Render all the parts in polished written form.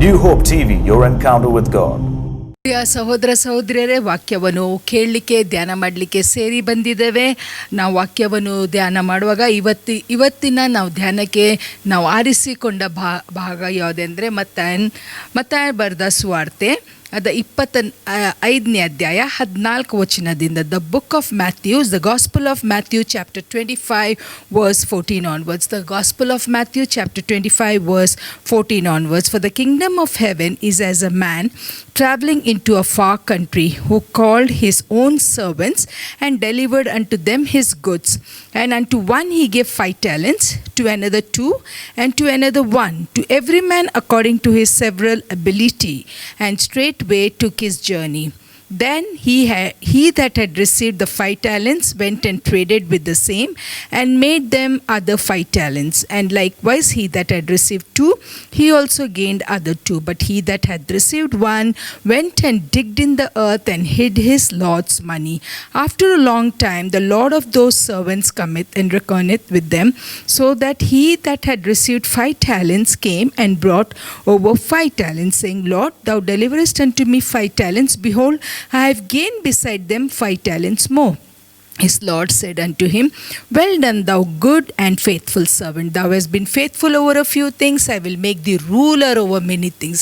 New Hope TV, your encounter with God. ಪ್ರಿಯ ಸಹೋದರ ಸಹೋದರಿಯರೇ, ವಾಕ್ಯವನ್ನು ಕೇಳಲಿಕ್ಕೆ ಧ್ಯಾನ ಮಾಡಲಿಕ್ಕೆ ಸೇರಿ ಬಂದಿದ್ದೇವೆ. ನಾವು ವಾಕ್ಯವನ್ನು ಧ್ಯಾನ ಮಾಡುವಾಗ ಇವತ್ತಿನ ನಾವು ಧ್ಯಾನಕ್ಕೆ ನಾವು ಆರಿಸಿಕೊಂಡ ಭಾಗ ಯಾವುದೆಂದರೆ ಮತ್ತಾಯ ಬರೆದ ಸುವಾರ್ತೆ ಅದ 25ನೇ ಅಧ್ಯಾಯ 14 ವಚನದಿಂದ. The book of Matthews, the gospel of Matthew chapter 25 verse 14 onwards. The gospel of Matthew chapter 25 verse 14 onwards. For the kingdom of heaven is as a man traveling into a far country, who called his own servants and delivered unto them his goods. And unto one he gave 5 talents, to another 2, and to another 1, to every man according to his several ability. And straightway took his journey. Then he that had received the 5 talents went and traded with the same, and made them other 5 talents. And likewise he that had received 2, he also gained other 2. But he that had received 1 went and digged in the earth and hid his lord's money. After a long time the lord of those servants cometh and reckoneth with them. So that he that had received 5 talents came and brought over 5 talents, saying, Lord, thou deliverest unto me 5 talents. Behold, I have gained beside them 5 talents more. His Lord said unto him, Well done, thou good and faithful servant. Thou hast been faithful over a few things, I will make thee ruler over many things.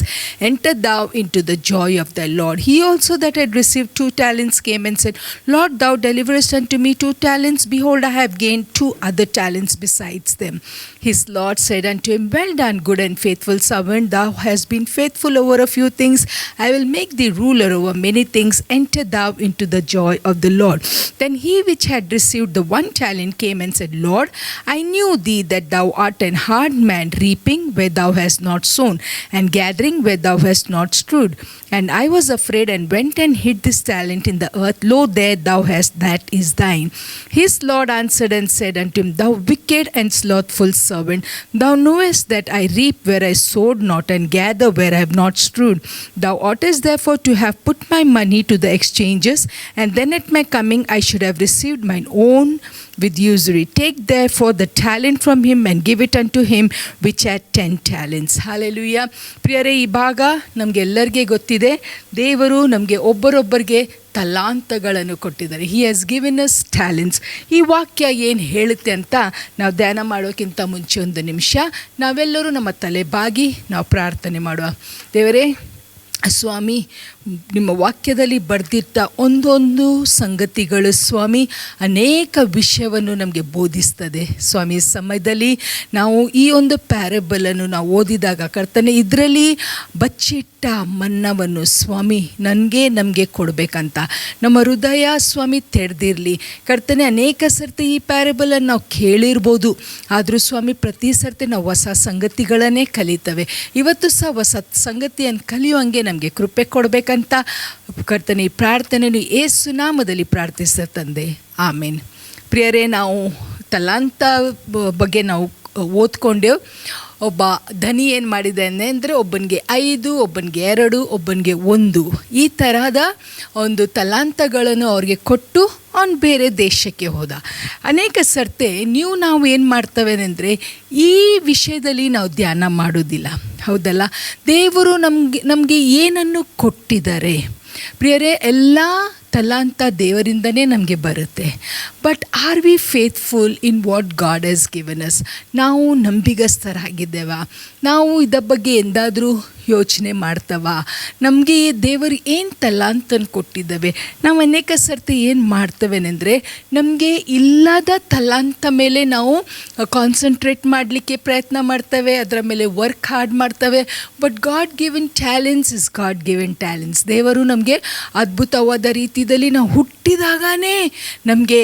Enter thou into the joy of thy Lord. He also that had received 2 talents came and said, Lord, thou deliverest unto me 2 talents. Behold, I have gained 2 other talents besides them. His Lord said unto him, Well done, good and faithful servant. Thou hast been faithful over a few things, I will make thee ruler over many things. Enter thou into the joy of the Lord. Then he which had received the 1 talent came and said, Lord, I knew thee that thou art an hard man, reaping where thou hast not sown, and gathering where thou hast not strewed. And I was afraid, and went and hid this talent in the earth. Lo, there thou hast, that is thine. His Lord answered and said unto him, Thou wicked and slothful servant, thou knowest that I reap where I sowed not, and gather where I have not strewed. Thou oughtest therefore to have put my money to the exchanges, and then at my coming I should have received mine own with usury. Take therefore the talent from him, and give it unto him which had 10 talents. Hallelujah. ಪ್ರಿಯರೇ, ಈ ಭಾಗ ನಮಗೆಲ್ಲರಿಗೆ ಗೊತ್ತಿದೆ. ದೇವರು ನಮಗೆ ಒಬ್ಬರೊಬ್ಬರಿಗೆ ತಲಾಂತಗಳನ್ನು ಕೊಟ್ಟಿದ್ದಾರೆ. He has given us talents. ಈ ವಾಕ್ಯ ಏನು ಹೇಳುತ್ತೆ ಅಂತ ನಾವು ಧ್ಯಾನ ಮಾಡೋಕ್ಕಿಂತ ಮುಂಚೆ ಒಂದು ನಿಮಿಷ ನಾವೆಲ್ಲರೂ ನಮ್ಮ ತಲೆ ಬಾಗಿ ನಾವು ಪ್ರಾರ್ಥನೆ ಮಾಡುವ. ದೇವರೇ ಸ್ವಾಮಿ, ನಿಮ್ಮ ವಾಕ್ಯದಲ್ಲಿ ಬರೆದಿಟ್ಟ ಒಂದೊಂದು ಸಂಗತಿಗಳು ಸ್ವಾಮಿ ಅನೇಕ ವಿಷಯವನ್ನು ನಮಗೆ ಬೋಧಿಸ್ತದೆ ಸ್ವಾಮಿ. ಸಮಯದಲ್ಲಿ ನಾವು ಈ ಒಂದು ಪ್ಯಾರಬಲನ್ನು ನಾವು ಓದಿದಾಗ ಕರ್ತನೆ, ಇದರಲ್ಲಿ ಬಚ್ಚಿಟ್ಟ ಮನ್ನವನ್ನು ಸ್ವಾಮಿ ನಮಗೆ ಕೊಡಬೇಕಂತ ನಮ್ಮ ಹೃದಯ ಸ್ವಾಮಿ ತೆರೆದಿರಲಿ ಕರ್ತನೆ. ಅನೇಕ ಸರ್ತಿ ಈ ಪ್ಯಾರಬಲನ್ನು ನಾವು ಕೇಳಿರ್ಬೋದು, ಆದರೂ ಸ್ವಾಮಿ ಪ್ರತಿ ಸರ್ತಿ ನಾವು ಹೊಸ ಸಂಗತಿಗಳನ್ನೇ ಕಲಿತೇವೆ. ಇವತ್ತು ಸಹ ಹೊಸ ಸಂಗತಿಯನ್ನು ಕಲಿಯುವಂಗೆ ನಮಗೆ ಕೃಪೆ ಕೊಡಬೇಕಂತ ಕರ್ತನೆ ಈ ಪ್ರಾರ್ಥನೆಯನ್ನು ಯೇಸು ನಾಮದಲ್ಲಿ ಪ್ರಾರ್ಥಿಸ ತಂದೆ, ಆಮೇನ್. ಪ್ರಿಯರೇ, ನಾವು ತಲಾಂತ ಬಗ್ಗೆ ನಾವು ಓದ್ಕೊಂಡೆವು. ಒಬ್ಬ ಧನಿ ಏನು ಮಾಡಿದ್ದಾನೆ ಅಂದರೆ ಒಬ್ಬನಿಗೆ 5, ಒಬ್ಬನಿಗೆ 2, ಒಬ್ಬನಿಗೆ 1 ಈ ತರಹದ ಒಂದು ತಲಾಂತಗಳನ್ನು ಅವ್ರಿಗೆ ಕೊಟ್ಟು ಅವನು ಬೇರೆ ದೇಶಕ್ಕೆ ಹೋದ. ಅನೇಕ ಸರ್ತೆ ನಾವು ಏನು ಮಾಡ್ತೇವೆ ಅಂದರೆ ಈ ವಿಷಯದಲ್ಲಿ ನಾವು ಧ್ಯಾನ ಮಾಡೋದಿಲ್ಲ, ಹೌದಲ್ಲ? ದೇವರು ನಮಗೆ ಏನನ್ನು ಕೊಟ್ಟಿದ್ದಾರೆ ಪ್ರಿಯರೇ, ಎಲ್ಲ ತಲಾಂತ ದೇವರಿಂದನೇ ನಮಗೆ ಬರುತ್ತೆ. But are we faithful in what God has given us? ನಾವು ನಂಬಿಗಸ್ತರಾಗಿದ್ದೇವಾ? ನಾವು ಇದರ ಬಗ್ಗೆ ಎಂದಾದರೂ ಯೋಚನೆ ಮಾಡ್ತವ? ನಮಗೆ ದೇವರು ಏನು ತಲಾಂತನ ಕೊಟ್ಟಿದ್ದಾವೆ? ನಾವು ಅನೇಕ ಸರ್ತಿ ಏನು ಮಾಡ್ತೇವೆನೆಂದರೆ ನಮಗೆ ಇಲ್ಲದ ತಲಾಂತ ಮೇಲೆ ನಾವು ಕಾನ್ಸಂಟ್ರೇಟ್ ಮಾಡಲಿಕ್ಕೆ ಪ್ರಯತ್ನ ಮಾಡ್ತೇವೆ, ಅದರ ಮೇಲೆ ವರ್ಕ್ ಹಾರ್ಡ್ ಮಾಡ್ತೇವೆ. But god given talents is god given talents. ದೇವರು ನಮಗೆ ಅದ್ಭುತವಾದ ರೀತಿಯಲ್ಲಿ ನಾವು ಹುಟ್ಟಿದಾಗನೇ ನಮಗೆ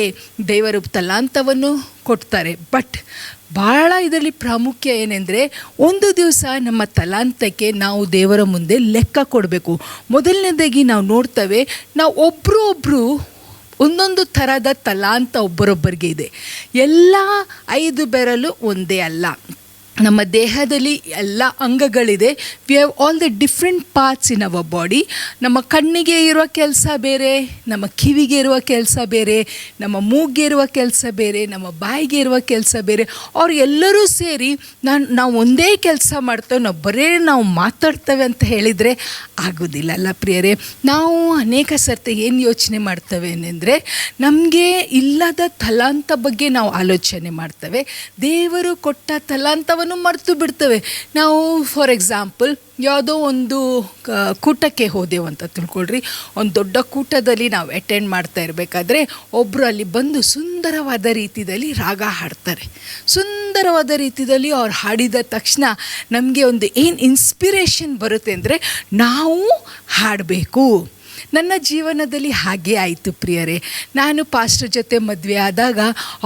ದೇವರು ತಲಾಂತವನ್ನು ಕೊಡ್ತಾರೆ. ಬಟ್ ಭಾಳ ಇದರಲ್ಲಿ ಪ್ರಾಮುಖ್ಯ ಏನೆಂದರೆ ಒಂದು ದಿವಸ ನಮ್ಮ ತಲಾಂತಕ್ಕೆ ನಾವು ದೇವರ ಮುಂದೆ ಲೆಕ್ಕ ಕೊಡಬೇಕು. ಮೊದಲನೇದಾಗಿ ನಾವು ನೋಡ್ತೇವೆ, ನಾವು ಒಬ್ಬರು ಒಂದೊಂದು ಥರದ ತಲಾಂತ ಒಬ್ಬರೊಬ್ಬರಿಗೆ ಇದೆ. ಎಲ್ಲ 5 ಬೆರಳು ಒಂದೇ ಅಲ್ಲ. ನಮ್ಮ ದೇಹದಲ್ಲಿ ಎಲ್ಲ ಅಂಗಗಳಿದೆ. We have all the different parts in our body. ನಮ್ಮ ಕಣ್ಣಿಗೆ ಇರುವ ಕೆಲಸ ಬೇರೆ, ನಮ್ಮ ಕಿವಿಗೆ ಇರುವ ಕೆಲಸ ಬೇರೆ, ನಮ್ಮ ಮೂಗಿಗೆ ಇರುವ ಕೆಲಸ ಬೇರೆ, ನಮ್ಮ ಬಾಯಿಗೆ ಇರುವ ಕೆಲಸ ಬೇರೆ. ಅವ್ರು ಎಲ್ಲರೂ ಸೇರಿ ನಾವು ಒಂದೇ ಕೆಲಸ ಮಾಡ್ತೇವೆ, ನಾವು ಮಾತಾಡ್ತೇವೆ ಅಂತ ಹೇಳಿದರೆ ಆಗೋದಿಲ್ಲ ಅಲ್ಲ ಪ್ರಿಯರೇ. ನಾವು ಅನೇಕ ಸರ್ತಿ ಏನು ಯೋಚನೆ ಮಾಡ್ತೇವೆ ಅಂದರೆ, ನಮಗೆ ಇಲ್ಲದ ತಲಾಂತ ಬಗ್ಗೆ ನಾವು ಆಲೋಚನೆ ಮಾಡ್ತೇವೆ. ದೇವರು ಕೊಟ್ಟ ತಲಾಂತವನ್ನು ಮರೆತು ಬಿಡ್ತೇವೆ. ನಾವು ಫಾರ್ ಎಕ್ಸಾಂಪಲ್ ಯಾವುದೋ ಒಂದು ಕೂಟಕ್ಕೆ ಹೋದೆವು ಅಂತ ತಿಳ್ಕೊಳ್ರಿ. ಒಂದು ದೊಡ್ಡ ಕೂಟದಲ್ಲಿ ನಾವು ಅಟೆಂಡ್ ಮಾಡ್ತಾ ಇರಬೇಕಾದ್ರೆ ಒಬ್ಬರು ಅಲ್ಲಿ ಬಂದು ಸುಂದರವಾದ ರೀತಿಯಲ್ಲಿ ರಾಗ ಹಾಡ್ತಾರೆ. ಸುಂದರವಾದ ರೀತಿಯಲ್ಲಿ ಅವ್ರು ಹಾಡಿದ ತಕ್ಷಣ ನಮಗೆ ಒಂದು ಏನು ಇನ್ಸ್ಪಿರೇಷನ್ ಬರುತ್ತೆ ಅಂದರೆ, ನಾವು ಹಾಡಬೇಕು. ನನ್ನ ಜೀವನದಲ್ಲಿ ಹಾಗೆ ಆಯಿತು ಪ್ರಿಯರೇ. ನಾನು ಪಾಸ್ಟರ್ ಜೊತೆ ಮದುವೆ ಆದಾಗ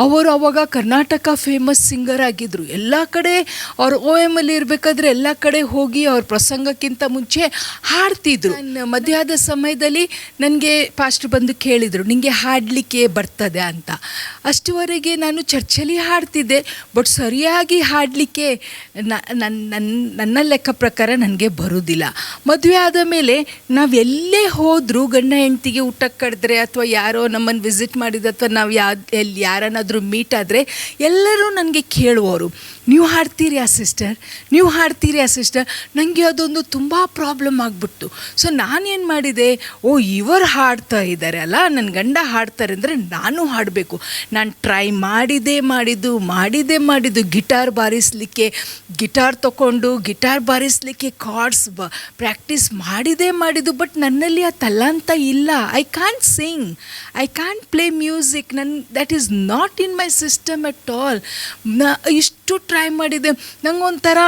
ಅವರು ಅವಾಗ ಕರ್ನಾಟಕ ಫೇಮಸ್ ಸಿಂಗರ್ ಆಗಿದ್ದರು. ಎಲ್ಲ ಕಡೆ ಅವ್ರು OM ಅಲ್ಲಿ ಇರಬೇಕಾದ್ರೆ ಎಲ್ಲ ಕಡೆ ಹೋಗಿ ಅವ್ರ ಪ್ರಸಂಗಕ್ಕಿಂತ ಮುಂಚೆ ಹಾಡ್ತಿದ್ರು. ನಾನು ಮದುವೆ ಆದ ಸಮಯದಲ್ಲಿ ನನಗೆ ಪಾಸ್ಟರ್ ಬಂದು ಕೇಳಿದರು, ನಿಮಗೆ ಹಾಡಲಿಕ್ಕೆ ಬರ್ತದೆ ಅಂತ. ಅಷ್ಟುವರೆಗೆ ನಾನು ಚರ್ಚಲ್ಲಿ ಹಾಡ್ತಿದ್ದೆ, ಬಟ್ ಸರಿಯಾಗಿ ಹಾಡಲಿಕ್ಕೆ ನನ್ನ ಲೆಕ್ಕ ಪ್ರಕಾರ ನನಗೆ ಬರೋದಿಲ್ಲ. ಮದುವೆ ಆದ ಮೇಲೆ ನಾವು ಎಲ್ಲೇ ಹೋದರೂ ಗಂಡ ಹೆಂಡತಿಗೆ ಊಟಕ್ಕೆ ಕರೆದ್ರೆ ಅಥವಾ ಯಾರೋ ನಮ್ಮನ್ನು ವಿಸಿಟ್ ಮಾಡಿದ ಅಥವಾ ನಾವು ಯಾರನ್ನಾದರೂ ಮೀಟ್ ಆದರೆ ಎಲ್ಲರೂ ನನಗೆ ಕೇಳುವವರು, ನೀವು ಹಾಡ್ತೀರಿ ಸಿಸ್ಟರ್, ನೀವು ಹಾಡ್ತೀರಿ ಸಿಸ್ಟರ್. ನನಗೆ ಅದೊಂದು ತುಂಬ ಪ್ರಾಬ್ಲಮ್ ಆಗಿಬಿಡ್ತು. ಸೊ ನಾನೇನು ಮಾಡಿದೆ, ಇವರು ಹಾಡ್ತಾ ಇದ್ದಾರೆ ಅಲ್ಲ, ನನ್ನ ಗಂಡ ಹಾಡ್ತಾರೆ ಅಂದರೆ ನಾನು ಹಾಡಬೇಕು. ನಾನು ಟ್ರೈ ಮಾಡಿದ್ದು ಗಿಟಾರ್ ಬಾರಿಸಲಿಕ್ಕೆ, ಗಿಟಾರ್ ತೊಗೊಂಡು ಗಿಟಾರ್ ಬಾರಿಸಲಿಕ್ಕೆ ಕಾರ್ಡ್ಸ್ ಪ್ರಾಕ್ಟೀಸ್ ಮಾಡಿದ್ದು. ಬಟ್ ನನ್ನಲ್ಲಿ ಆ ತಲಾಂತ ಇಲ್ಲ. I can't sing, I can't play music. That is not in my system at all. ಇಷ್ಟು ಟ್ರೈ ಮಾಡಿದೆ. ನಂಗೊಂಥರ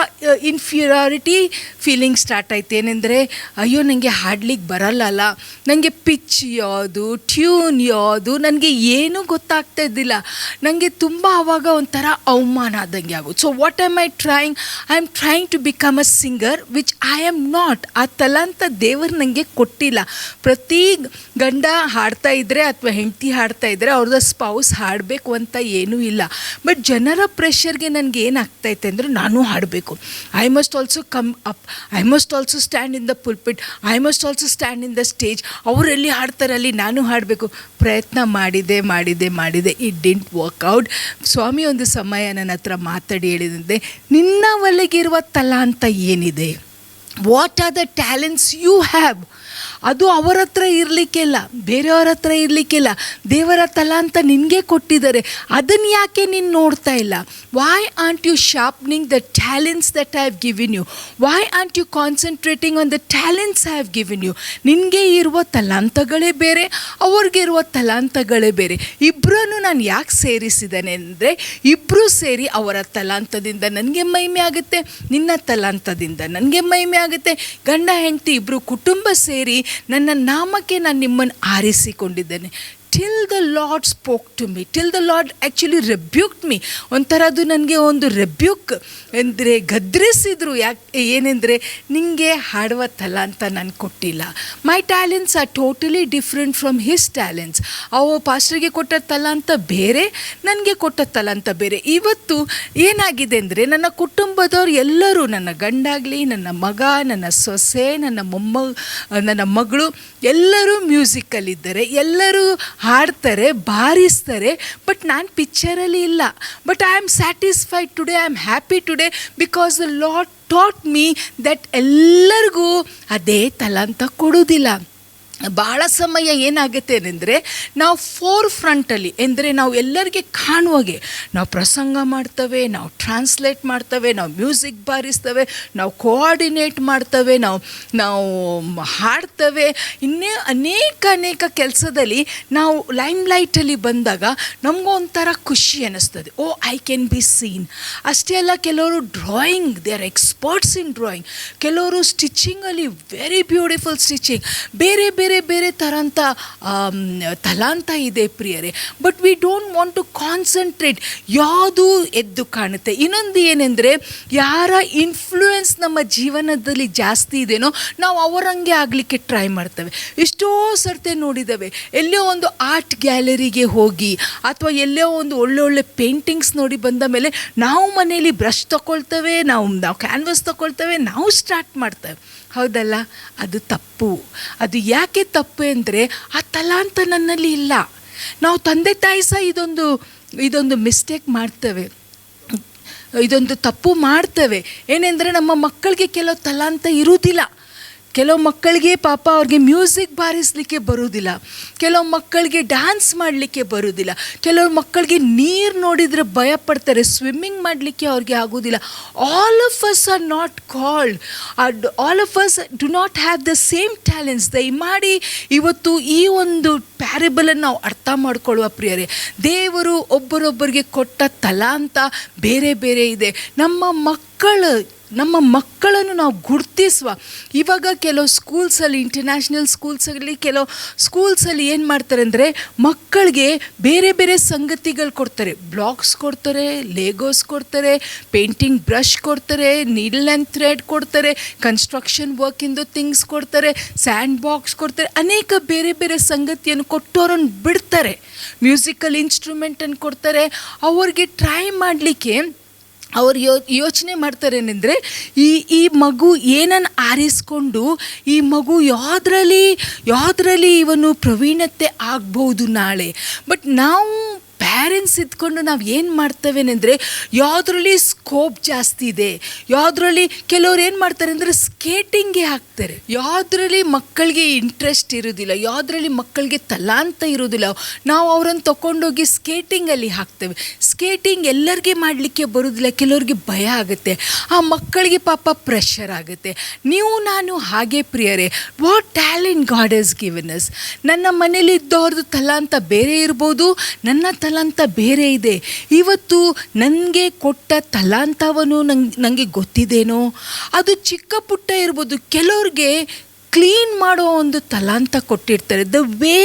ಇನ್ಫೀರಿಯಾರಿಟಿ ಫೀಲಿಂಗ್ ಸ್ಟಾರ್ಟ್ ಆಯ್ತು. ಏನೆಂದರೆ, ಅಯ್ಯೋ ನನಗೆ ಹಾಡ್ಲಿಕ್ಕೆ ಬರಲ್ಲ, ನನಗೆ ಪಿಚ್ ಯಾವುದು, ಟ್ಯೂನ್ ಯಾವುದು, ನನಗೆ ಏನೂ ಗೊತ್ತಾಗ್ತಾ ಇದ್ದಿಲ್ಲ. ನನಗೆ ತುಂಬ ಆವಾಗ ಒಂಥರ ಅವಮಾನ ಆದಂಗೆ ಆಗೋದು. So what am I am trying to become a singer which I am not. ಆ ತಲಾಂತ ದೇವರು ನನಗೆ ಕೊಟ್ಟಿಲ್ಲ. ಪ್ರತಿ ಗಂಡ ಹಾಡ್ತಾ ಇದ್ದರೆ ಅಥವಾ ಹೆಂಡತಿ ಹಾಡ್ತಾ ಇದ್ದರೆ ಅವ್ರದ್ದು ಸ್ಪೌಸ್ ಹಾಡಬೇಕು ಅಂತ ಏನೂ ಇಲ್ಲ. ಬಟ್ ಜನರ ಪ್ರೆಷರ್ಗೆ ನನಗೆ ಏನಾಗ್ತೈತೆ ಅಂದರೆ, ನಾನು ಹಾಡಬೇಕು. I must also come up, I must also stand in the pulpit, I must also stand in the stage. ಅವರೆಲ್ಲಿ ಹಾಡ್ತಾರೆ ಅಲ್ಲಿ ನಾನು ಹಾಡಬೇಕು. ಪ್ರಯತ್ನ ಮಾಡಿದೆ, ಇಟ್ ಡಿಂಟ್ ವರ್ಕ್ಔಟ್. ಸ್ವಾಮಿ ಒಂದು ಸಮಯ ನನ್ನ ಹತ್ರ ಮಾತಾಡಿ ಹೇಳಿದಂತೆ, ನಿನ್ನ ಒಳಗಿರುವ ತಲಾಂತ ಏನಿದೆ, what are the talents you have, ಅದು ಅವರ ಹತ್ರ ಇರಲಿಕ್ಕಿಲ್ಲ, ಬೇರೆಯವ್ರ ಹತ್ರ ಇರಲಿಕ್ಕಿಲ್ಲ. ದೇವರ ತಲಾಂತ ನಿನಗೆ ಕೊಟ್ಟಿದ್ದಾರೆ, ಅದನ್ನು ಯಾಕೆ ನೀನು ನೋಡ್ತಾ ಇಲ್ಲ? Why aren't you sharpening the talents that I have given you? Why aren't you concentrating on the talents I have given you? ನಿನಗೆ ಇರುವ ತಲಾಂತಗಳೇ ಬೇರೆ, ಅವ್ರಿಗೆ ಇರುವ ತಲಾಂತಗಳೇ ಬೇರೆ. ಇಬ್ಬರನ್ನು ನಾನು ಯಾಕೆ ಸೇರಿಸಿದ್ದೇನೆ ಅಂದರೆ, ಇಬ್ಬರೂ ಸೇರಿ ಅವರ ತಲಾಂತದಿಂದ ನನಗೆ ಮಹಿಮೆ ಆಗುತ್ತೆ, ನಿನ್ನ ತಲಾಂತದಿಂದ ನನಗೆ ಮಹಿಮೆ ಆಗುತ್ತೆ. ಗಂಡ ಹೆಂಡತಿ ಇಬ್ಬರು ಕುಟುಂಬ ಸೇರಿ ನನ್ನ ನಾಮಕ್ಕೆ ನಾನು ನಿಮ್ಮನ್ನು ಆರಿಸಿಕೊಂಡಿದ್ದೇನೆ. till the Lord spoke to me, till the Lord actually rebuked me. ಒಂಥರದ್ದು ನನಗೆ ಒಂದು ರೆಬ್ಯೂಕ್ ಅಂದರೆ ಗದ್ರಿಸಿದ್ರು. ಏನೆಂದರೆ, ನಿಮಗೆ ಹಾಡುವ ತಲಾಂತ ನಾನು ಕೊಟ್ಟಿಲ್ಲ. My talents are totally different from his talents. ಅವು ಪಾಸ್ಟರ್ಗೆ ಕೊಟ್ಟ ತಲಾಂತ ಬೇರೆ, ನನಗೆ ಕೊಟ್ಟ ತಲಾಂತ ಬೇರೆ. ಇವತ್ತು ಏನಾಗಿದೆ ಅಂದರೆ, ನನ್ನ ಕುಟುಂಬದವ್ರು ಎಲ್ಲರೂ, ನನ್ನ ಗಂಡಾಗಲಿ, ನನ್ನ ಮಗ, ನನ್ನ ಸೊಸೆ, ನನ್ನ ಮಗಳು ಎಲ್ಲರೂ ಮ್ಯೂಸಿಕಲ್ಲಿದ್ದಾರೆ, ಎಲ್ಲರೂ ಹಾಡ್ತಾರೆ, ಬಾರಿಸ್ತಾರೆ. ಬಟ್ ನಾನು ಪಿಕ್ಚರಲ್ಲಿ ಇಲ್ಲ. But I am satisfied today, I am happy today because the lord taught me that ಎಲ್ಲರಿಗೂ ಅದೇ ತಲಾಂತ ಕೊಡೋದಿಲ್ಲ. ಭಾಳ ಸಮಯ ಏನಾಗುತ್ತೆ ಅಂದರೆ, ನಾವು ಫ್ರಂಟಲ್ಲಿ ಅಂದರೆ ನಾವು ಎಲ್ಲರಿಗೆ ಕಾಣುವಾಗೆ ನಾವು ಪ್ರಸಂಗ ಮಾಡ್ತೇವೆ, ನಾವು ಟ್ರಾನ್ಸ್ಲೇಟ್ ಮಾಡ್ತೇವೆ, ನಾವು ಮ್ಯೂಸಿಕ್ ಬಾರಿಸ್ತೇವೆ, ನಾವು ಕೋಆರ್ಡಿನೇಟ್ ಮಾಡ್ತೇವೆ, ನಾವು ಹಾಡ್ತೇವೆ, ಇನ್ನೇ ಅನೇಕ ಕೆಲಸದಲ್ಲಿ ನಾವು ಲೈಮ್ಲೈಟಲ್ಲಿ ಬಂದಾಗ ನಮಗೂ ಒಂಥರ ಖುಷಿ ಅನ್ನಿಸ್ತದೆ. I can be seen. ಅಷ್ಟೇ ಅಲ್ಲ, ಕೆಲವರು drawing, they are experts in drawing, ಕೆಲವರು ಸ್ಟಿಚಿಂಗಲ್ಲಿ ವೆರಿ ಬ್ಯೂಟಿಫುಲ್ ಸ್ಟಿಚಿಂಗ್, ಬೇರೆ ಬೇರೆ ಬೇರೆ ಥರಂಥ ತಲಾಂತ ಇದೆ ಪ್ರಿಯರೇ. But we don't want to concentrate ಯಾವುದು ಎದ್ದು ಕಾಣುತ್ತೆ. ಇನ್ನೊಂದು ಏನೆಂದರೆ, ಯಾರ ಇನ್ಫ್ಲೂಯೆನ್ಸ್ ನಮ್ಮ ಜೀವನದಲ್ಲಿ ಜಾಸ್ತಿ ಇದೆಯೋ ನಾವು ಅವರಂಗೆ ಆಗಲಿಕ್ಕೆ ಟ್ರೈ ಮಾಡ್ತೇವೆ. ಎಷ್ಟೋ ಸರ್ತೆ ನೋಡಿದ್ದೇವೆ, ಎಲ್ಲೋ ಒಂದು ಆರ್ಟ್ ಗ್ಯಾಲರಿಗೆ ಹೋಗಿ ಅಥವಾ ಎಲ್ಲೋ ಒಂದು ಒಳ್ಳೊಳ್ಳೆ ಪೇಂಟಿಂಗ್ಸ್ ನೋಡಿ ಬಂದ ಮೇಲೆ ನಾವು ಮನೆಯಲ್ಲಿ ಬ್ರಷ್ ತಗೊಳ್ತೇವೆ, ನಾವು ಕ್ಯಾನ್ವಸ್ ತಗೊಳ್ತೇವೆ, ನಾವು ಸ್ಟಾರ್ಟ್ ಮಾಡ್ತೇವೆ. ಹೌದಲ್ಲ? ಅದು ತಪ್ಪು. ಅದು ಯಾಕೆ ತಪ್ಪು ಅಂದರೆ ಆ ತಲಾಂತ ನನ್ನಲ್ಲಿ ಇಲ್ಲ. ನಾವು ತಂದೆ ತಾಯಿ ಸಹ ಇದೊಂದು ಮಿಸ್ಟೇಕ್ ಮಾಡ್ತೇವೆ, ಇದೊಂದು ತಪ್ಪು ಮಾಡ್ತೇವೆ. ಏನೆಂದರೆ ನಮ್ಮ ಮಕ್ಕಳಿಗೆ ಕೆಲವು ತಲಾಂತ ಇರುವುದಿಲ್ಲ. ಕೆಲವು ಮಕ್ಕಳಿಗೆ ಪಾಪ ಅವ್ರಿಗೆ ಮ್ಯೂಸಿಕ್ ಬಾರಿಸಲಿಕ್ಕೆ ಬರುವುದಿಲ್ಲ, ಕೆಲವು ಮಕ್ಕಳಿಗೆ ಡ್ಯಾನ್ಸ್ ಮಾಡಲಿಕ್ಕೆ ಬರುವುದಿಲ್ಲ, ಕೆಲವು ಮಕ್ಕಳಿಗೆ ನೀರು ನೋಡಿದರೆ ಭಯ ಪಡ್ತಾರೆ, ಸ್ವಿಮ್ಮಿಂಗ್ ಮಾಡಲಿಕ್ಕೆ ಅವ್ರಿಗೆ ಆಗೋದಿಲ್ಲ. All of us are not called, all of us do not have the same talents. ದಯಮಾಡಿ ಇವತ್ತು ಈ ಒಂದು ಪ್ಯಾರೇಬಲನ್ನು ನಾವು ಅರ್ಥ ಮಾಡ್ಕೊಳ್ಳುವ ಪ್ರಿಯರೇ. ದೇವರು ಒಬ್ಬರೊಬ್ಬರಿಗೆ ಕೊಟ್ಟ ತಲಾಂತ ಬೇರೆ ಬೇರೆ ಇದೆ. ನಮ್ಮ ಮಕ್ಕಳನ್ನು ನಾವು ಗುರುತಿಸುವ. ಇವಾಗ ಕೆಲವು ಸ್ಕೂಲ್ಸಲ್ಲಿ, ಇಂಟರ್ನ್ಯಾಷನಲ್ ಸ್ಕೂಲ್ಸಲ್ಲಿ, ಕೆಲವು ಸ್ಕೂಲ್ಸಲ್ಲಿ ಏನು ಮಾಡ್ತಾರೆ ಅಂದರೆ, ಮಕ್ಕಳಿಗೆ ಬೇರೆ ಬೇರೆ ಸಂಗತಿಗಳು ಕೊಡ್ತಾರೆ. ಬ್ಲಾಕ್ಸ್ ಕೊಡ್ತಾರೆ, ಲೇಗೋಸ್ ಕೊಡ್ತಾರೆ, ಪೇಂಟಿಂಗ್ ಬ್ರಷ್ ಕೊಡ್ತಾರೆ, ನೀಡಲ್ ಆ್ಯಂಡ್ ಥ್ರೆಡ್ ಕೊಡ್ತಾರೆ, ಕನ್ಸ್ಟ್ರಕ್ಷನ್ ವರ್ಕಿಂದು ಥಿಂಗ್ಸ್ ಕೊಡ್ತಾರೆ, ಸ್ಯಾಂಡ್ ಬಾಕ್ಸ್ ಕೊಡ್ತಾರೆ, ಅನೇಕ ಬೇರೆ ಬೇರೆ ಸಂಗತಿಯನ್ನು ಕೊಟ್ಟವರನ್ನು ಬಿಡ್ತಾರೆ. ಮ್ಯೂಸಿಕಲ್ ಇನ್ಸ್ಟ್ರೂಮೆಂಟನ್ನು ಕೊಡ್ತಾರೆ. ಅವ್ರಿಗೆ ಟ್ರೈ ಮಾಡಲಿಕ್ಕೆ ಅವ್ರು ಯೋಚನೆ ಮಾಡ್ತಾರೇನೆಂದರೆ, ಈ ಮಗು ಏನನ್ನು ಆರಿಸ್ಕೊಂಡು ಈ ಮಗು ಯಾವುದರಲ್ಲಿ ಇವನು ಪ್ರವೀಣತೆ ಆಗ್ಬೋದು ನಾಳೆ. ಬಟ್ ನಾವು ಪ್ಯಾರೆಂಟ್ಸ್ ಇದ್ಕೊಂಡು ನಾವು ಏನು ಮಾಡ್ತೇವೆನೆಂದರೆ, ಯಾವುದರಲ್ಲಿ ಸ್ಕೋಪ್ ಜಾಸ್ತಿ ಇದೆ, ಯಾವುದರಲ್ಲಿ ಕೆಲವ್ರು ಏನು ಮಾಡ್ತಾರೆ ಅಂದರೆ ಸ್ಕೇಟಿಂಗ್ಗೆ ಹಾಕ್ತಾರೆ, ಯಾವುದರಲ್ಲಿ ಮಕ್ಕಳಿಗೆ ಇಂಟ್ರೆಸ್ಟ್ ಇರೋದಿಲ್ಲ, ಯಾವುದರಲ್ಲಿ ಮಕ್ಕಳಿಗೆ ತಲಾಂತ ಇರೋದಿಲ್ಲ, ನಾವು ಅವರನ್ನು ತಗೊಂಡೋಗಿ ಸ್ಕೇಟಿಂಗಲ್ಲಿ ಹಾಕ್ತೇವೆ. ಸ್ಕೇಟಿಂಗ್ ಎಲ್ಲರಿಗೆ ಮಾಡಲಿಕ್ಕೆ ಬರೋದಿಲ್ಲ, ಕೆಲವ್ರಿಗೆ ಭಯ ಆಗುತ್ತೆ, ಆ ಮಕ್ಕಳಿಗೆ ಪಾಪ ಪ್ರೆಷರ್ ಆಗುತ್ತೆ. ನಾನು ಹಾಗೆ ಪ್ರಿಯರೇ, what talent God has given us. ನನ್ನ ಮನೇಲಿ ಇದ್ದವ್ರದ್ದು ತಲಾಂತ ಬೇರೆ ಇರ್ಬೋದು, ನನ್ನ ತಲಾಂತ ಬೇರೆ ಇದೆ. ಇವತ್ತು ನನಗೆ ಕೊಟ್ಟ ತಲಾಂತವನ್ನು ನನಗೆ ಗೊತ್ತಿದೇನೋ, ಅದು ಚಿಕ್ಕ ಪುಟ್ಟ ಇರ್ಬೋದು. ಕೆಲವ್ರಿಗೆ ಕ್ಲೀನ್ ಮಾಡೋ ಒಂದು ತಲಾಂತ ಕೊಟ್ಟಿರ್ತಾರೆ. The way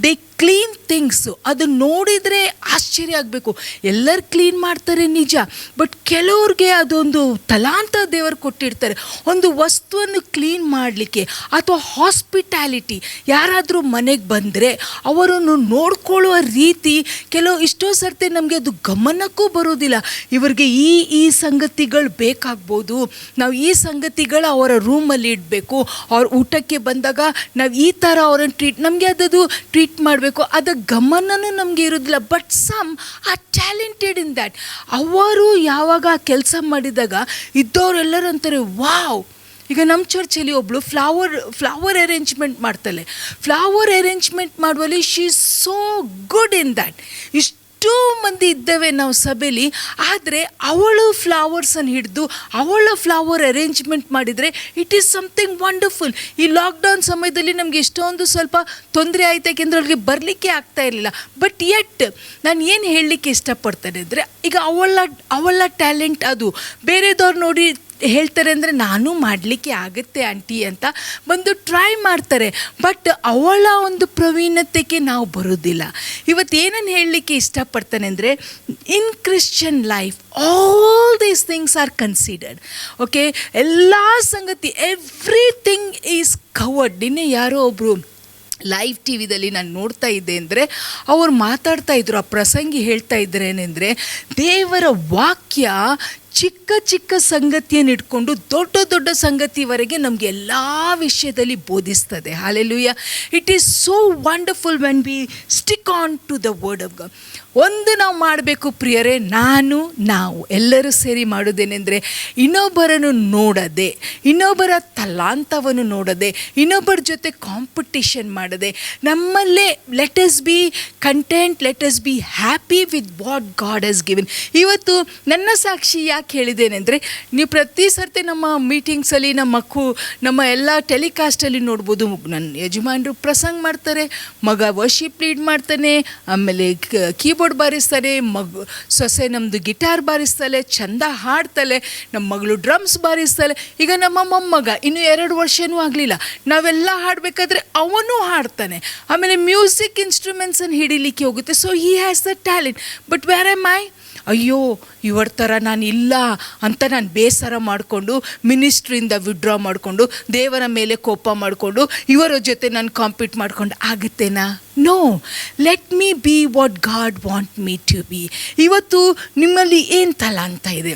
they clean things, ಅದು ನೋಡಿದರೆ ಆಶ್ಚರ್ಯ ಆಗಬೇಕು. ಎಲ್ಲರೂ ಕ್ಲೀನ್ ಮಾಡ್ತಾರೆ ನಿಜ, ಬಟ್ ಕೆಲವ್ರಿಗೆ ಅದೊಂದು ತಲಾಂತ ದೇವರು ಕೊಟ್ಟಿರ್ತಾರೆ, ಒಂದು ವಸ್ತುವನ್ನು ಕ್ಲೀನ್ ಮಾಡಲಿಕ್ಕೆ. ಅಥವಾ ಹಾಸ್ಪಿಟ್ಯಾಲಿಟಿ, ಯಾರಾದರೂ ಮನೆಗೆ ಬಂದರೆ ಅವರನ್ನು ನೋಡ್ಕೊಳ್ಳುವ ರೀತಿ ಎಷ್ಟೋ ಸರ್ತಿ ನಮಗೆ ಅದು ಗಮನಕ್ಕೂ ಬರೋದಿಲ್ಲ. ಇವರಿಗೆ ಈ ಸಂಗತಿಗಳು ಬೇಕಾಗ್ಬೋದು, ನಾವು ಈ ಸಂಗತಿಗಳು ಅವರ ರೂಮಲ್ಲಿ ಇಡಬೇಕು, ಅವ್ರ ಊಟಕ್ಕೆ ಬಂದಾಗ ನಾವು ಈ ಥರ ಅವರನ್ನು ನಮಗೆ ಅದದು ಟ್ರೀಟ್ ಮಾಡಬೇಕು, ಅದ ಗಮನನೂ ನಮಗೆ ಇರೋದಿಲ್ಲ. But some are talented in that. ಅವರು ಯಾವಾಗ ಕೆಲಸ ಮಾಡಿದಾಗ ಇದ್ದವರೆಲ್ಲರೂ ಅಂತಾರೆ, ವಾವ್. ಈಗ ನಮ್ಮ ಚರ್ಚಲ್ಲಿ ಒಬ್ಬಳು ಫ್ಲವರ್ ಅರೇಂಜ್ಮೆಂಟ್ ಮಾಡ್ತಾಳೆ. ಫ್ಲವರ್ ಅರೇಂಜ್ಮೆಂಟ್ ಮಾಡುವಲ್ಲಿ she is so good in that. ಎಷ್ಟೋ ಮಂದಿ ಇದ್ದೇವೆ ನಾವು ಸಭೆಯಲ್ಲಿ, ಆದರೆ ಅವಳು ಫ್ಲವರ್ಸನ್ನು ಹಿಡಿದು ಅವಳ ಫ್ಲವರ್ ಅರೇಂಜ್ಮೆಂಟ್ ಮಾಡಿದರೆ ಇಟ್ ಈಸ್ ಸಮಥಿಂಗ್ ವಂಡರ್ಫುಲ್. ಈ ಲಾಕ್ಡೌನ್ ಸಮಯದಲ್ಲಿ ನಮಗೆ ಎಷ್ಟೊಂದು ಸ್ವಲ್ಪ ತೊಂದರೆ ಆಯಿತು, ಯಾಕೆಂದರೆ ಅವಳಿಗೆ ಬರಲಿಕ್ಕೆ ಆಗ್ತಾ ಇರಲಿಲ್ಲ. ಬಟ್ ಯಟ್ ನಾನು ಏನು ಹೇಳಲಿಕ್ಕೆ ಇಷ್ಟಪಡ್ತೇನೆ ಅಂದರೆ, ಈಗ ಅವಳ ಟ್ಯಾಲೆಂಟ್ ಅದು ಬೇರೆದವ್ರು ನೋಡಿ ಹೇಳ್ತಾರೆ ಅಂದರೆ ನಾನು ಮಾಡಲಿಕ್ಕೆ ಆಗುತ್ತೆ ಆಂಟಿ ಅಂತ ಬಂದು ಟ್ರೈ ಮಾಡ್ತಾರೆ. ಬಟ್ ಅವಳ ಒಂದು ಪ್ರವೀಣತೆಗೆ ನಾವು ಬರೋದಿಲ್ಲ. ಇವತ್ತು ಏನನ್ನು ಹೇಳಲಿಕ್ಕೆ ಇಷ್ಟಪಡ್ತಾನೆ ಅಂದರೆ, in Christian life all these things are considered. Okay, ಎಲ್ಲ ಸಂಗತಿ, ಎವ್ರಿಥಿಂಗ್ ಈಸ್ ಕವರ್ಡ್. ನಿನ್ನೆ ಯಾರೋ ಒಬ್ಬರು ಲೈವ್ ಟಿ ವಿದಲ್ಲಿ ನಾನು ನೋಡ್ತಾ ಇದ್ದೆ ಅಂದರೆ, ಅವ್ರು ಮಾತಾಡ್ತಾ ಇದ್ರು, ಆ ಪ್ರಸಂಗಿ ಹೇಳ್ತಾ ಇದ್ರೇನೆಂದರೆ, ದೇವರ ವಾಕ್ಯ ಚಿಕ್ಕ ಚಿಕ್ಕ ಸಂಗತಿಯನ್ನು ಇಟ್ಕೊಂಡು ದೊಡ್ಡ ದೊಡ್ಡ ಸಂಗತಿವರೆಗೆ ನಮಗೆ ಎಲ್ಲ ವಿಷಯದಲ್ಲಿ ಬೋಧಿಸ್ತದೆ. Hallelujah. It is so wonderful when we stick on to the word of God. ಒಂದು ನಾವು ಮಾಡಬೇಕು ಪ್ರಿಯರೇ, ನಾವು ಎಲ್ಲರೂ ಸೇರಿ ಮಾಡೋದೇನೆಂದರೆ, ಇನ್ನೊಬ್ಬರನ್ನು ನೋಡದೆ, ಇನ್ನೊಬ್ಬರ ತಲಾಂತವನ್ನು ನೋಡದೆ, ಇನ್ನೊಬ್ಬರ ಜೊತೆ ಕಾಂಪಿಟಿಷನ್ ಮಾಡದೆ, ನಮ್ಮಲ್ಲೇ let us be content, let us be happy with what God has given. ಇವತ್ತು ನನ್ನ ಸಾಕ್ಷಿ ಯಾಕೆ ಹೇಳಿದ್ದೇನೆಂದರೆ, ನೀವು ಪ್ರತಿ ಸರ್ತಿ ನಮ್ಮ ಮೀಟಿಂಗ್ಸಲ್ಲಿ ನಮ್ಮ ಎಲ್ಲ ಟೆಲಿಕಾಸ್ಟಲ್ಲಿ ನೋಡ್ಬೋದು, ನನ್ನ ಯಜಮಾನರು ಪ್ರಸಂಗ ಮಾಡ್ತಾರೆ, ಮಗ ವರ್ಷಿಪ್ ಲೀಡ್ ಮಾಡ್ತಾನೆ, ಆಮೇಲೆ ಕೀಬೋರ್ಡ್ ಕೀಬೋರ್ಡ್ ಬಾರಿಸ್ತಾನೆ, ಸೊಸೆ ನಮ್ಮದು ಗಿಟಾರ್ ಬಾರಿಸ್ತಾಳೆ, ಚಂದ ಹಾಡ್ತಾಳೆ, ನಮ್ಮ ಮಗಳು ಡ್ರಮ್ಸ್ ಬಾರಿಸ್ತಾಳೆ. ಈಗ ನಮ್ಮ ಮೊಮ್ಮಗ ಇನ್ನೂ 2 ವರ್ಷವೂ ಆಗಲಿಲ್ಲ, ನಾವೆಲ್ಲ ಹಾಡಬೇಕಾದ್ರೆ ಅವನು ಹಾಡ್ತಾನೆ. ಆಮೇಲೆ ಮ್ಯೂಸಿಕ್ ಇನ್ಸ್ಟ್ರೂಮೆಂಟ್ಸನ್ನು ಹಿಡಿಲಿಕ್ಕೆ ಹೋಗುತ್ತೆ. So he has the talent. But where am I? ಅಯ್ಯೋ ಇವರ ಥರ ನಾನು ಇಲ್ಲ ಅಂತ ನಾನು ಬೇಸರ ಮಾಡಿಕೊಂಡು, ಮಿನಿಸ್ಟ್ರಿಯಿಂದ ವಿಡ್ರಾ ಮಾಡಿಕೊಂಡು, ದೇವರ ಮೇಲೆ ಕೋಪ ಮಾಡಿಕೊಂಡು, ಇವರ ಜೊತೆ ನಾನು ಕಾಂಪೀಟ್ ಮಾಡ್ಕೊಂಡು ಆಗುತ್ತೇನಾ? No, let me be what God want me to be. ಇವತ್ತು ನಿಮ್ಮಲ್ಲಿ ಏನು ತಲಾಂತ ಇದೆ?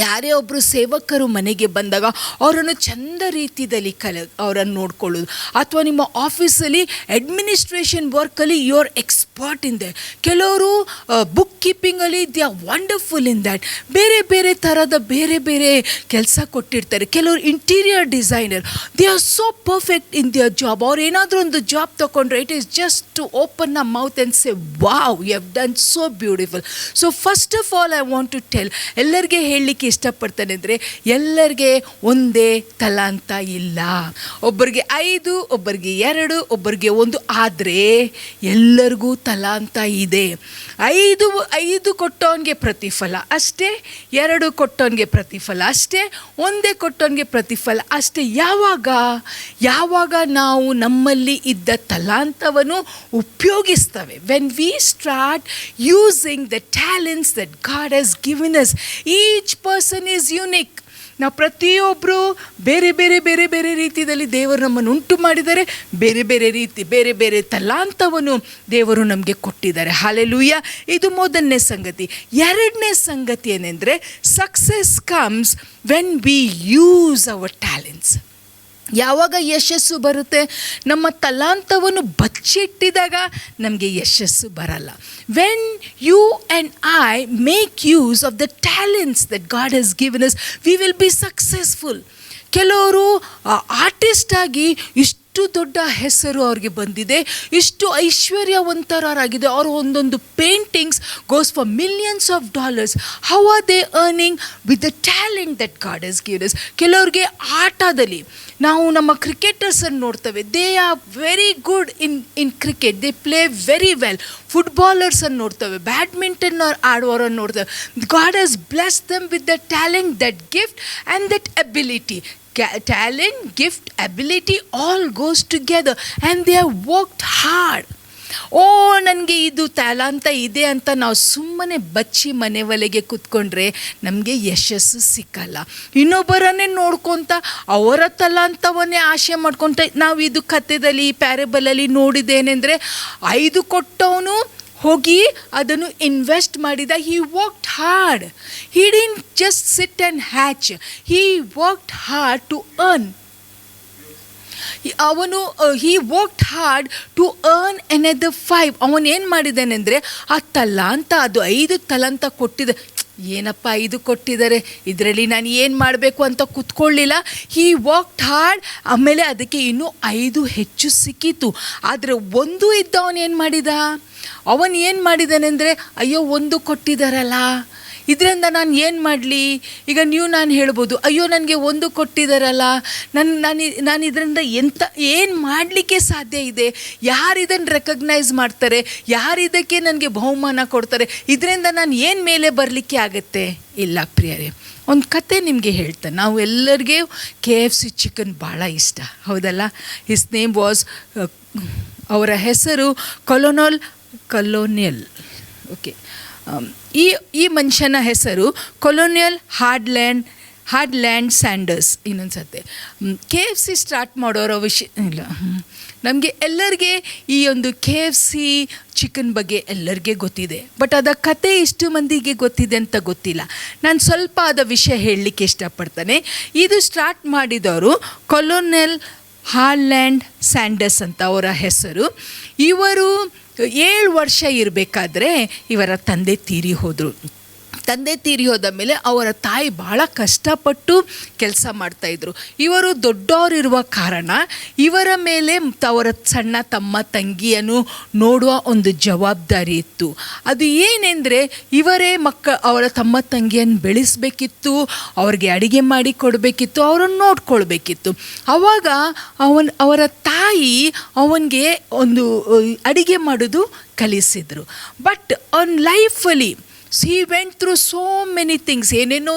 ಯಾರೇ ಒಬ್ಬರು ಸೇವಕರು ಮನೆಗೆ ಬಂದಾಗ ಅವರನ್ನು ಚಂದ ರೀತಿಯಲ್ಲಿ ಅವರನ್ನು ನೋಡ್ಕೊಳ್ಳೋದು, ಅಥವಾ ನಿಮ್ಮ ಆಫೀಸಲ್ಲಿ ಅಡ್ಮಿನಿಸ್ಟ್ರೇಷನ್ ವರ್ಕಲ್ಲಿ you are expert in that. ಕೆಲವರು ಬುಕ್ ಕೀಪಿಂಗಲ್ಲಿ they are wonderful in that. ಬೇರೆ ಬೇರೆ ಥರದ ಬೇರೆ ಬೇರೆ ಕೆಲಸ ಕೊಟ್ಟಿರ್ತಾರೆ. ಕೆಲವರು interior designer, they are so perfect in their job. ಅವ್ರು ಏನಾದರೂ ಒಂದು ಜಾಬ್ ತೊಗೊಂಡ್ರೆ it is just to open a mouth and say wow, you have done so beautiful. So first of all I want to tell, ಎಲ್ಲರಿಗೆ ಹೇಳಲಿಕ್ಕೆ ಇಷ್ಟಪಡ್ತಾನೆ ಅಂದರೆ ಎಲ್ಲರಿಗೆ ಒಂದೇ ತಲಾಂತ ಇಲ್ಲ. ಒಬ್ಬರಿಗೆ 5, ಒಬ್ಬರಿಗೆ 2, ಒಬ್ಬರಿಗೆ 1, ಆದರೆ ಎಲ್ಲರಿಗೂ ತಲಾಂತ ಇದೆ. 5 ಕೊಟ್ಟವನಿಗೆ ಪ್ರತಿಫಲ ಅಷ್ಟೇ, 2 ಕೊಟ್ಟವನಿಗೆ ಪ್ರತಿಫಲ ಅಷ್ಟೇ, 1 ಕೊಟ್ಟವನಿಗೆ ಪ್ರತಿಫಲ ಅಷ್ಟೇ. ಯಾವಾಗ ನಾವು ನಮ್ಮಲ್ಲಿ ಇದ್ದ ತಲಾಂತವನ್ನು ಉಪಯೋಗಿಸ್ತೇವೆ, when we start using the talents that God has given us. Each person is unique. ನಾವು ಪ್ರತಿಯೊಬ್ಬರು ಬೇರೆ ಬೇರೆ ಬೇರೆ ಬೇರೆ ರೀತಿಯಲ್ಲಿ ದೇವರು ನಮ್ಮನ್ನು ಉಂಟು ಮಾಡಿದ್ದಾರೆ. ಬೇರೆ ಬೇರೆ ರೀತಿ ಬೇರೆ ಬೇರೆ ತಲಾಂತವನ್ನು ದೇವರು ನಮಗೆ ಕೊಟ್ಟಿದ್ದಾರೆ. ಹಲ್ಲೆಲೂಯಾ. ಇದು ಮೊದಲನೇ ಸಂಗತಿ. ಎರಡನೇ ಸಂಗತಿ ಏನೆಂದರೆ, success comes when we use our talents. ಯಾವಾಗ ಯಶಸ್ಸು ಬರುತ್ತೆ? ನಮ್ಮ ತಲಾಂತವನ್ನು ಬಚ್ಚಿಟ್ಟಿದಾಗ ನಮಗೆ ಯಶಸ್ಸು ಬರಲ್ಲ. When you and I make use of the talents that God has given us, we will be successful. ಕೆಲವರು ಆರ್ಟಿಸ್ಟ್ ಆಗಿ ಇಷ್ಟು ದೊಡ್ಡ ಹೆಸರು ಅವ್ರಿಗೆ ಬಂದಿದೆ, ಇಷ್ಟು ಐಶ್ವರ್ಯವಂತರಾಗಿದೆ. ಅವರು ಒಂದೊಂದು paintings goes for $millions. How are they earning? With the talent that God has given us. ಕೆಲವ್ರಿಗೆ ಆಟದಲ್ಲಿ ನಾವು ನಮ್ಮ ಕ್ರಿಕೆಟರ್ಸನ್ನು ನೋಡ್ತೇವೆ, they are very good in cricket, they play very well. ಫುಟ್ಬಾಲರ್ಸನ್ನು ನೋಡ್ತೇವೆ, ಬ್ಯಾಡ್ಮಿಂಟನ್ ಆಡುವವರನ್ನು ನೋಡ್ತೇವೆ. God has blessed them with the talent, that gift and that ability. Talent, gift, ability all goes together and they have worked hard. ನನಗೆ ಇದು ತಲಾಂತ ಇದೆ ಅಂತ ನಾವು ಸುಮ್ಮನೆ ಬಚ್ಚಿ ಮನೆ ಒಲೆಗೆ ಕೂತ್ಕೊಂಡ್ರೆ ನಮಗೆ ಯಶಸ್ಸು ಸಿಕ್ಕಲ್ಲ. ಇನ್ನೊಬ್ಬರನ್ನೇ ನೋಡ್ಕೊತ ಅವರ ತಲಾಂತವನ್ನೇ ಆಶೆ ಮಾಡ್ಕೊತ ನಾವು ಇದು ಕಥೆದಲ್ಲಿ ಪ್ಯಾರಬಲಲ್ಲಿ ನೋಡಿದ್ದೇನೆಂದರೆ, 5 ಕೊಟ್ಟವನು ಹೋಗಿ ಅದನ್ನು ಇನ್ವೆಸ್ಟ್ ಮಾಡಿದ. He worked hard. He didn't just sit and hatch, he worked hard to earn. He worked hard to earn another 5. ಅವನು ಏನು ಮಾಡಿದ್ದಾನೆಂದರೆ, ಆ ತಲಾಂತ, ಅದು 5 ತಲಾಂತ ಕೊಟ್ಟಿದ್ದ, ಏನಪ್ಪ 5 ಕೊಟ್ಟಿದ್ದಾರೆ, ಇದರಲ್ಲಿ ನಾನು ಏನು ಮಾಡಬೇಕು ಅಂತ ಕೂತ್ಕೊಳ್ಳಿಲ್ಲ. ಹಿ ವರ್ಕ್ಡ್ ಹಾರ್ಡ್. ಆಮೇಲೆ ಅದಕ್ಕೆ ಇನ್ನೂ 5 ಹೆಚ್ಚು ಸಿಕ್ಕಿತು. ಆದರೆ 1 ಇದ್ದವನು ಏನು ಮಾಡಿದಾನೆಂದರೆ, ಅಯ್ಯೋ 1 ಕೊಟ್ಟಿದ್ದಾರಲ್ಲ, ಇದರಿಂದ ನಾನು ಏನು ಮಾಡಲಿ? ಈಗ ನಾನು ಹೇಳ್ಬೋದು, ಅಯ್ಯೋ ನನಗೆ 1 ಕೊಟ್ಟಿದ್ದಾರಲ್ಲ, ನಾನು ಇದರಿಂದ ಏನು ಮಾಡಲಿಕ್ಕೆ ಸಾಧ್ಯ ಇದೆ? ಯಾರು ಇದನ್ನು ರೆಕಗ್ನೈಸ್ ಮಾಡ್ತಾರೆ? ಯಾರು ಇದಕ್ಕೆ ನನಗೆ ಬಹುಮಾನ ಕೊಡ್ತಾರೆ? ಇದರಿಂದ ನಾನು ಏನು ಮೇಲೆ ಬರಲಿಕ್ಕೆ ಆಗುತ್ತೆ? ಇಲ್ಲ ಪ್ರಿಯರೇ, ಒಂದು ಕತೆ ನಿಮಗೆ ಹೇಳ್ತೇನೆ. ನಾವು ಎಲ್ಲರಿಗೂ KFC ಚಿಕನ್ ಭಾಳ ಇಷ್ಟ, ಹೌದಲ್ಲ? ಹಿಸ್ ನೇಮ್ ವಾಸ್, ಅವರ ಹೆಸರು ಕೊಲೋನಿಯಲ್. ಓಕೆ, ಈ ಮನುಷ್ಯನ ಹೆಸರು ಕೊಲೋನಿಯಲ್ ಹಾರ್ಡ್ಲ್ಯಾಂಡ್ ಸ್ಯಾಂಡರ್ಸ್. ಇನ್ನೊಂದು ಸತೆ KFC ಸ್ಟಾರ್ಟ್ ಮಾಡೋರ ವಿಷಯ ಇಲ್ಲ. ನಮಗೆ ಎಲ್ಲರಿಗೆ ಈ ಒಂದು KFC ಚಿಕನ್ ಬಗ್ಗೆ ಎಲ್ಲರಿಗೆ ಗೊತ್ತಿದೆ, ಬಟ್ ಅದ ಕತೆ ಇಷ್ಟು ಮಂದಿಗೆ ಗೊತ್ತಿದೆ ಅಂತ ಗೊತ್ತಿಲ್ಲ. ನಾನು ಸ್ವಲ್ಪ ಅದ ವಿಷಯ ಹೇಳಲಿಕ್ಕೆ ಇಷ್ಟಪಡ್ತೇನೆ. ಇದು ಸ್ಟಾರ್ಟ್ ಮಾಡಿದವರು ಕೊಲೋನಿಯಲ್ ಹಾರ್ಡ್ಲ್ಯಾಂಡ್ ಸ್ಯಾಂಡರ್ಸ್ ಅಂತ ಅವರ ಹೆಸರು. ಇವರು 7 ವರ್ಷ ಇರಬೇಕಾದ್ರೆ ಇವರ ತಂದೆ ತೀರಿ ಹೋದರು. ತಂದೆ ತೀರಿ ಹೋದ ಮೇಲೆ ಅವರ ತಾಯಿ ಭಾಳ ಕಷ್ಟಪಟ್ಟು ಕೆಲಸ ಮಾಡ್ತಾಯಿದ್ರು. ಇವರು ದೊಡ್ಡವರಿರುವ ಕಾರಣ ಇವರ ಮೇಲೆ ಅವರ ಸಣ್ಣ ತಮ್ಮ ತಂಗಿಯನ್ನು ನೋಡುವ ಒಂದು ಜವಾಬ್ದಾರಿ ಇತ್ತು. ಅದು ಏನೆಂದರೆ ಇವರೇ ಅವರ ತಮ್ಮ ತಂಗಿಯನ್ನು ಬೆಳೆಸಬೇಕಿತ್ತು, ಅವ್ರಿಗೆ ಅಡುಗೆ ಮಾಡಿ ಕೊಡಬೇಕಿತ್ತು, ಅವರನ್ನು ನೋಡ್ಕೊಳ್ಬೇಕಿತ್ತು. ಆವಾಗ ಅವರ ತಾಯಿ ಅವನಿಗೆ ಒಂದು ಅಡುಗೆ ಮಾಡೋದು ಕಲಿಸಿದರು. ಬಟ್ ಅವನ ಲೈಫಲ್ಲಿ he went through so many things. ಏನೇನೋ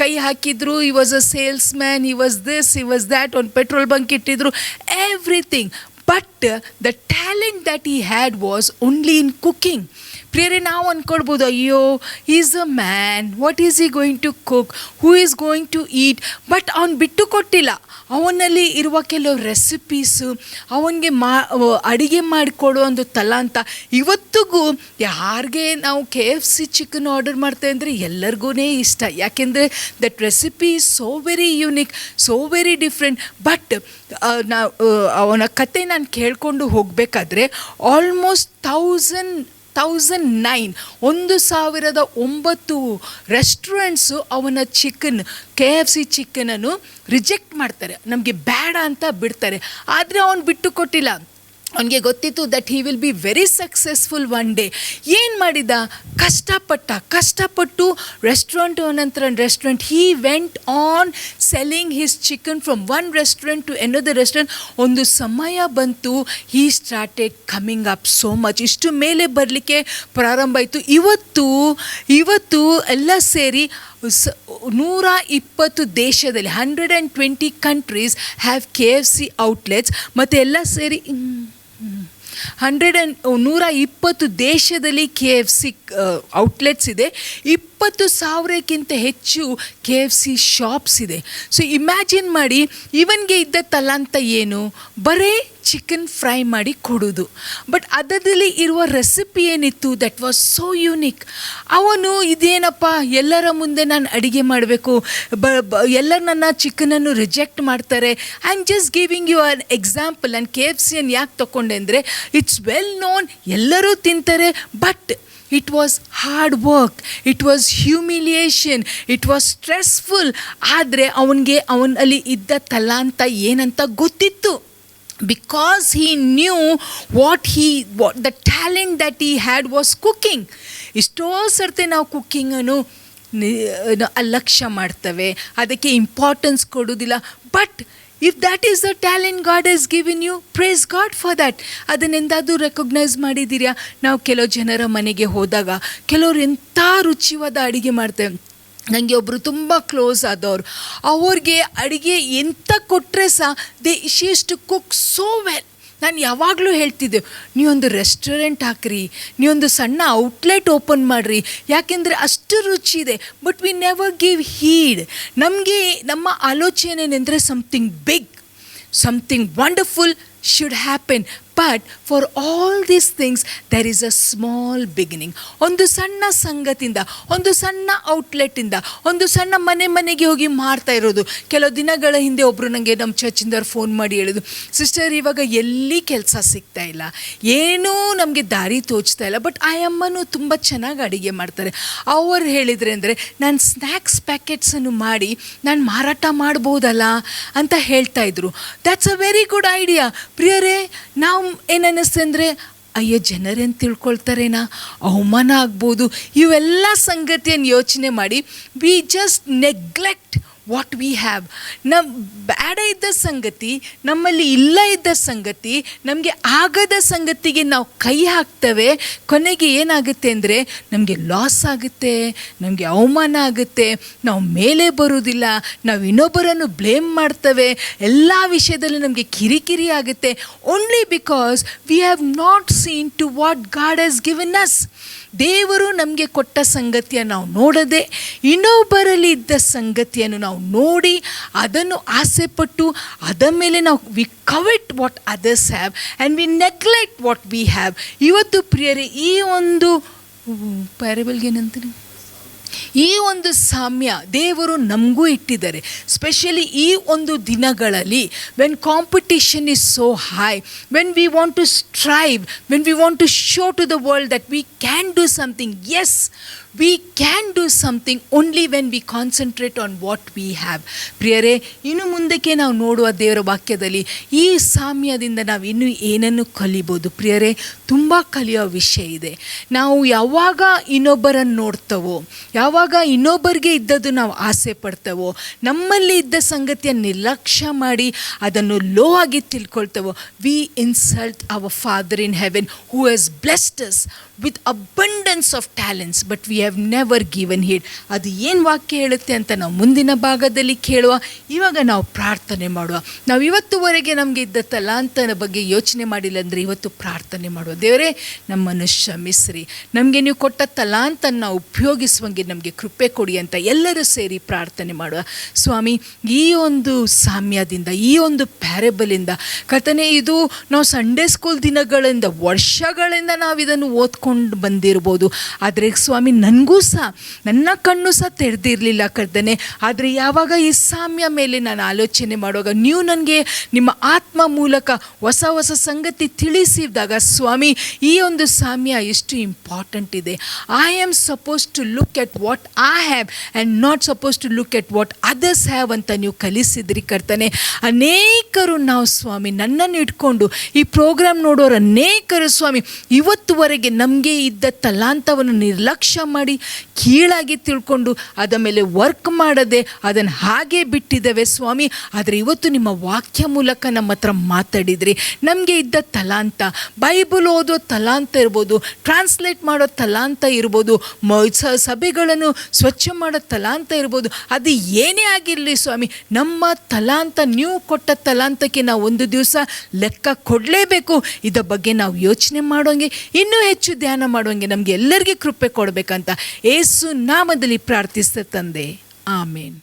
ಕೈ ಹಾಕಿದ್ರು. he was a salesman, he was this, he was that, on petrol bunk ಇಟ್ಟಿದ್ರು, everything. But the talent that he had was only in cooking. ಪ್ರಿಯರೇ, ನಾವು ಅಂದ್ಕೊಳ್ಬೋದು, ಅಯ್ಯೋ is a man, what is he going to cook, who is going to eat. But ಅವನು ಬಿಟ್ಟು ಕೊಟ್ಟಿಲ್ಲ. ಅವನಲ್ಲಿ ಇರುವ ಕೆಲವು ರೆಸಿಪೀಸು, ಅವನಿಗೆ ಅಡುಗೆ ಮಾಡಿಕೊಡೋ ಒಂದು ತಲಾಂತ ಇವತ್ತಿಗೂ ಯಾರಿಗೆ ನಾವು KFC ಚಿಕನ್ ಆರ್ಡರ್ ಮಾಡ್ತೇವೆ ಅಂದರೆ ಎಲ್ಲರಿಗೂ ಇಷ್ಟ. ಯಾಕೆಂದರೆ that recipe is so very unique, so very different. But ಅವನ ಕತೆ ನಾನು ಕೇಳಿಕೊಂಡು ಹೋಗಬೇಕಾದ್ರೆ ಆಲ್ಮೋಸ್ಟ್ 1009 ರೆಸ್ಟೋರೆಂಟ್ಸು ಅವನ KFC ಚಿಕನನ್ನು ರಿಜೆಕ್ಟ್ ಮಾಡ್ತಾರೆ, ನಮಗೆ ಬೇಡ ಅಂತ ಬಿಡ್ತಾರೆ. ಆದರೆ ಅವನು ಬಿಟ್ಟು ಕೊಟ್ಟಿಲ್ಲ. ಅವನಿಗೆ ಗೊತ್ತಿತ್ತು that he will be very successful one day. ಏನು ಮಾಡಿದ? ಕಷ್ಟಪಟ್ಟು ರೆಸ್ಟೋರೆಂಟ್ ನಂತರ restaurant he went on selling his chicken from one restaurant to another restaurant. ಒಂದು ಸಮಯ ಬಂತು, he started coming up so much. ಇಷ್ಟು ಮೇಲೆ ಬರಲಿಕ್ಕೆ ಪ್ರಾರಂಭ ಆಯಿತು. ಇವತ್ತು ಎಲ್ಲ ಸೇರಿ 120 ದೇಶದಲ್ಲಿ 120 ಕಂಟ್ರೀಸ್ ಹ್ಯಾವ್ KFC ಔಟ್ಲೆಟ್ಸ್. ಮತ್ತು ಎಲ್ಲ ಸೇರಿ 120 ದೇಶದಲ್ಲಿ KFC ಔಟ್ಲೆಟ್ಸ್ ಇದೆ. 20,000ಕ್ಕಿಂತ ಹೆಚ್ಚು KFC ಶಾಪ್ಸ್ ಇದೆ. ಸೊ ಇಮ್ಯಾಜಿನ್ ಮಾಡಿ, ಇವನಿಗೆ ಇದ್ದ ತಲಾಂತ ಏನು? ಬರೀ ಚಿಕನ್ ಫ್ರೈ ಮಾಡಿ ಕೊಡೋದು. ಬಟ್ ಅದರಲ್ಲಿ ಇರುವ ರೆಸಿಪಿ ಏನಿತ್ತು, ದಟ್ ವಾಸ್ ಸೋ ಯೂನಿಕ್. ಅವನು ಇದೇನಪ್ಪ, ಎಲ್ಲರ ಮುಂದೆ ನಾನು ಅಡುಗೆ ಮಾಡಬೇಕು, ಎಲ್ಲರೂ ನನ್ನ ಚಿಕನನ್ನು ರಿಜೆಕ್ಟ್ ಮಾಡ್ತಾರೆ. I am just giving you an example. ನಾನು KFCಯನ್ನು ಯಾಕೆ ತೊಗೊಂಡೆ ಅಂದರೆ, ಇಟ್ಸ್ ವೆಲ್ ನೋನ್, ಎಲ್ಲರೂ ತಿಂತಾರೆ. But it was hard work, it was humiliation, it was stressful. ಆದರೆ ಅವನಲ್ಲಿ ಇದ್ದ ತಲಾಂತ ಏನಂತ ಗೊತ್ತಿತ್ತು. Because he knew what the talent that he had was cooking. ಎಷ್ಟೋ ಸರ್ತಿ ನಾವು ಕುಕ್ಕಿಂಗನ್ನು ಅಲಕ್ಷ್ಯ ಮಾಡ್ತೇವೆ, ಅದಕ್ಕೆ ಇಂಪಾರ್ಟೆನ್ಸ್ ಕೊಡೋದಿಲ್ಲ. But if that is the talent God has given you, praise God for that. ಅದನ್ನೆಂದಾದರೂ ರೆಕಗ್ನೈಸ್ ಮಾಡಿದ್ದೀರಾ? ನಾವು ಕೆಲವು ಜನರ ಮನೆಗೆ ಹೋದಾಗ ಕೆಲವರು ಎಂಥ ರುಚಿಯಾದ ಅಡುಗೆ ಮಾಡ್ತೇವೆ. ನನಗೆ ಒಬ್ಬರು ತುಂಬ ಕ್ಲೋಸ್ ಆದವರು, ಅವ್ರಿಗೆ ಅಡುಗೆ ಎಂಥ ಕೊಟ್ಟರೆ ಸಹ she used to cook so well. ನಾನು ಯಾವಾಗಲೂ ಹೇಳ್ತಿದ್ದೆ, ನೀವೊಂದು ರೆಸ್ಟೋರೆಂಟ್ ಹಾಕ್ರಿ, ನೀವೊಂದು ಸಣ್ಣ ಔಟ್ಲೆಟ್ ಓಪನ್ ಮಾಡಿರಿ, ಯಾಕೆಂದರೆ ಅಷ್ಟು ರುಚಿ ಇದೆ. But we never give heed. ನಮಗೆ ನಮ್ಮ ಆಲೋಚನೆ ಏನೆಂದರೆ something big, something wonderful should happen. But for all these things there is a small beginning. ಒಂದು ಸಣ್ಣ ಸಂಗತಿಯಿಂದ, ಒಂದು ಸಣ್ಣ ಔಟ್ಲೆಟ್ಟಿಂದ, ಒಂದು ಸಣ್ಣ ಮನೆಗೆ ಹೋಗಿ ಮಾಡ್ತಾ ಇರೋದು. ಕೆಲವು ದಿನಗಳ ಹಿಂದೆ ಒಬ್ಬರು ನನಗೆ ನಮ್ಮ ಚರ್ಚಿಂದವ್ರು ಫೋನ್ ಮಾಡಿ ಹೇಳಿದ್ರು, ಸಿಸ್ಟರ್ ಇವಾಗ ಎಲ್ಲಿ ಕೆಲಸ ಸಿಗ್ತಾ ಇಲ್ಲ, ಏನೂ ನಮಗೆ ದಾರಿ ತೋಚ್ತಾ ಇಲ್ಲ, ಬಟ್ ಆ ಅಮ್ಮನೂ ತುಂಬ ಚೆನ್ನಾಗಿ ಅಡುಗೆ ಮಾಡ್ತಾರೆ. ಅವರು ಹೇಳಿದರೆ ಅಂದರೆ, ನಾನು ಸ್ನ್ಯಾಕ್ಸ್ ಪ್ಯಾಕೆಟ್ಸನ್ನು ಮಾಡಿ ನಾನು ಮಾರಾಟ ಮಾಡ್ಬೋದಲ್ಲ ಅಂತ ಹೇಳ್ತಾಯಿದ್ರು. That's a very good idea. ಪ್ರಿಯರೇ, ನಾವು ಏನನ್ನಿಸ್ತೆ ಅಂದರೆ, ಅಯ್ಯೋ ಜನರೇನು ತಿಳ್ಕೊಳ್ತಾರೇನಾ, ಅವಮಾನ ಆಗ್ಬೋದು, ಇವೆಲ್ಲ ಸಂಗತಿಯನ್ನು ಯೋಚನೆ ಮಾಡಿ we just neglect what we have. ಬೇಡ ಇದ್ದ ಸಂಗತಿ, ನಮ್ಮಲ್ಲಿ ಇಲ್ಲ ಇದ್ದ ಸಂಗತಿ, ನಮಗೆ ಆಗದ ಸಂಗತಿಗೆ ನಾವು ಕೈ ಹಾಕ್ತೇವೆ. ಕೊನೆಗೆ ಏನಾಗುತ್ತೆ ಅಂದರೆ, ನಮಗೆ ಲಾಸ್ ಆಗುತ್ತೆ, ನಮಗೆ ಅವಮಾನ ಆಗುತ್ತೆ, ನಾವು ಮೇಲೆ ಬರುವುದಿಲ್ಲ, ನಾವು ಇನ್ನೊಬ್ಬರನ್ನು ಬ್ಲೇಮ್ ಮಾಡ್ತೇವೆ, ಎಲ್ಲ ವಿಷಯದಲ್ಲಿ ನಮಗೆ ಕಿರಿಕಿರಿ ಆಗುತ್ತೆ. Only because we have not seen to what God has given us. ದೇವರು ನಮಗೆ ಕೊಟ್ಟ ಸಂಗತಿಯನ್ನು ನಾವು ನೋಡದೆ, ಇನ್ನೊಬ್ಬರಲ್ಲಿ ಇದ್ದ ಸಂಗತಿಯನ್ನು ನಾವು ನೋಡಿ ಅದನ್ನು ಆಸೆಪಟ್ಟು ಅದರ ಮೇಲೆ ನಾವು we covet what others have and we neglect what we have. ಇವತ್ತು ಪ್ರಿಯರೇ, ಈ ಒಂದು ಪ್ಯಾರಬಲ್ಗೆ ಏನಂತೀರಿ, ಈ ಒಂದು ಸಾಮ್ಯ ದೇವರು ನಮಗೂ ಇಟ್ಟಿದ್ದಾರೆ. ಸ್ಪೆಷಲಿ ಈ ಒಂದು ದಿನಗಳಲ್ಲಿ when competition is so high, when we want to strive, when we want to show to the world that we can do something. Yes, we can do something only when we concentrate on what we have. ಪ್ರಿಯರೇ, ಇನ್ನು ಮುಂದಕ್ಕೆ ನಾವು ನೋಡುವ ದೇವರ ವಾಕ್ಯದಲ್ಲಿ ಈ ಸಾಮ್ಯದಿಂದ ನಾವು ಇನ್ನೂ ಏನನ್ನು ಕಲಿಬೋದು. ಪ್ರಿಯರೇ, ತುಂಬ ಕಲಿಯೋ ವಿಷಯ ಇದೆ. ನಾವು ಯಾವಾಗ ಇನ್ನೊಬ್ಬರನ್ನು ನೋಡ್ತವೋ, ಯಾವಾಗ ಇನ್ನೊಬ್ಬರಿಗೆ ಇದ್ದದ್ದು ನಾವು ಆಸೆ ಪಡ್ತವೋ, ನಮ್ಮಲ್ಲಿ ಇದ್ದ ಸಂಗತಿಯನ್ನು ನಿರ್ಲಕ್ಷ್ಯ ಮಾಡಿ ಅದನ್ನು ಲೋ ಆಗಿ ತಿಳ್ಕೊಳ್ತವೋ, we insult our Father in heaven who has blessed us with abundance of talents but we have never given heed. ಅದು ಏನು ವಾಕ್ಯ ಹೇಳುತ್ತೆ ಅಂತ ನಾವು ಮುಂದಿನ ಭಾಗದಲ್ಲಿ ಕೇಳುವ. ಇವಾಗ ನಾವು ಪ್ರಾರ್ಥನೆ ಮಾಡುವ. ನಾವು ಇವತ್ತುವರೆಗೆ ನಮಗೆ ಇದ್ದ ತಲಾಂತನ ಬಗ್ಗೆ ಯೋಚನೆ ಮಾಡಿಲ್ಲ ಅಂದರೆ ಇವತ್ತು ಪ್ರಾರ್ಥನೆ ಮಾಡುವ. ದೇವರೇ, ನಮ್ಮನ್ನು ಕ್ಷಮಿಸ್ರಿ, ನಮಗೆ ನೀವು ಕೊಟ್ಟ ತಲಾಂತನ್ನು ಉಪಯೋಗಿಸುವಂಗೆ ನಮಗೆ ಕೃಪೆ ಕೊಡಿ ಅಂತ ಎಲ್ಲರೂ ಸೇರಿ ಪ್ರಾರ್ಥನೆ ಮಾಡುವ. ಸ್ವಾಮಿ, ಈ ಒಂದು ಸಾಮ್ಯದಿಂದ, ಈ ಒಂದು ಪ್ಯಾರೆಬಲಿಂದ ಕರ್ತನೇ, ಇದು ನಾವು ಸಂಡೇ ಸ್ಕೂಲ್ ದಿನಗಳಿಂದ, ವರ್ಷಗಳಿಂದ ನಾವು ಇದನ್ನು ಓದ್ಕೊಂಡು ಬಂದಿರ್ಬೋದು. ಆದರೆ ಸ್ವಾಮಿ, ನನಗೂ ಸಹ ನನ್ನ ಕಣ್ಣು ಸಹ ತೆರೆದಿರಲಿಲ್ಲ ಕರ್ತನೇ. ಆದರೆ ಯಾವಾಗ ಈ ಸಾಮ್ಯ ಮೇಲೆ ನಾನು ಆಲೋಚನೆ ಮಾಡುವಾಗ ನೀವು ನನಗೆ ನಿಮ್ಮ ಆತ್ಮ ಮೂಲಕ ಹೊಸ ಹೊಸ ಸಂಗತಿ ತಿಳಿಸಿದಾಗ ಸ್ವಾಮಿ, ಈ ಒಂದು ಸಾಮ್ಯ ಎಷ್ಟು ಇಂಪಾರ್ಟೆಂಟ್ ಇದೆ. I am suppose to look at what I have and not suppose to look at what others have ಅಂತ ನೀವು ಕಲಿಸಿದ್ರಿ ಕರ್ತನೆ. ಅನೇಕರು ನಾವು ಸ್ವಾಮಿ, ನನ್ನನ್ನು ಇಟ್ಕೊಂಡು ಈ ಪ್ರೋಗ್ರಾಮ್ ನೋಡೋರು ಅನೇಕರು ಸ್ವಾಮಿ, ಇವತ್ತುವರೆಗೆ ನಮಗೆ ಇದ್ದ ತಲಾಂತವನ್ನು ನಿರ್ಲಕ್ಷ್ಯ ಮಾಡಿ ಕೀಳಾಗಿ ತಿಳ್ಕೊಂಡು ಅದರ ಮೇಲೆ ವರ್ಕ್ ಮಾಡದೆ ಅದನ್ನು ಹಾಗೆ ಬಿಟ್ಟಿದ್ದೇವೆ ಸ್ವಾಮಿ. ಆದರೆ ಇವತ್ತು ನಿಮ್ಮ ವಾಕ್ಯ ಮೂಲಕ ನಮ್ಮ ಹತ್ರ ಮಾತಾಡಿದ್ರಿ. ನಮಗೆ ಇದ್ದ ತಲಾಂತ, ಬೈಬಲ್ ಓದೋ ತಲಾಂತ ಇರ್ಬೋದು, ಟ್ರಾನ್ಸ್ಲೇಟ್ ಮಾಡೋ ತಲಾಂತ ಇರ್ಬೋದು, ಸಭೆಗಳನ್ನು ಸ್ವಚ್ಛ ಮಾಡೋ ತಲಾಂತ ಇರ್ಬೋದು, ಅದು ಏನೇ ಆಗಿರಲಿ ಸ್ವಾಮಿ, ನಮ್ಮ ತಲಾಂತ, ನೀವು ಕೊಟ್ಟ ತಲಾಂತಕ್ಕೆ ನಾವು ಒಂದು ದಿವಸ ಲೆಕ್ಕ ಕೊಡಲೇಬೇಕು. ಇದರ ಬಗ್ಗೆ ನಾವು ಯೋಚನೆ ಮಾಡೋಂಗೆ, ಇನ್ನೂ ಹೆಚ್ಚು ಧ್ಯಾನ ಮಾಡುವಂಗೆ ನಮಗೆ ಎಲ್ಲರಿಗೂ ಕೃಪೆ ಕೊಡಬೇಕಂತ ಯೇಸು ನಾಮದಲ್ಲಿ ಪ್ರಾರ್ಥಿಸ್ತ ತಂದೆ, ಆಮೇನ್.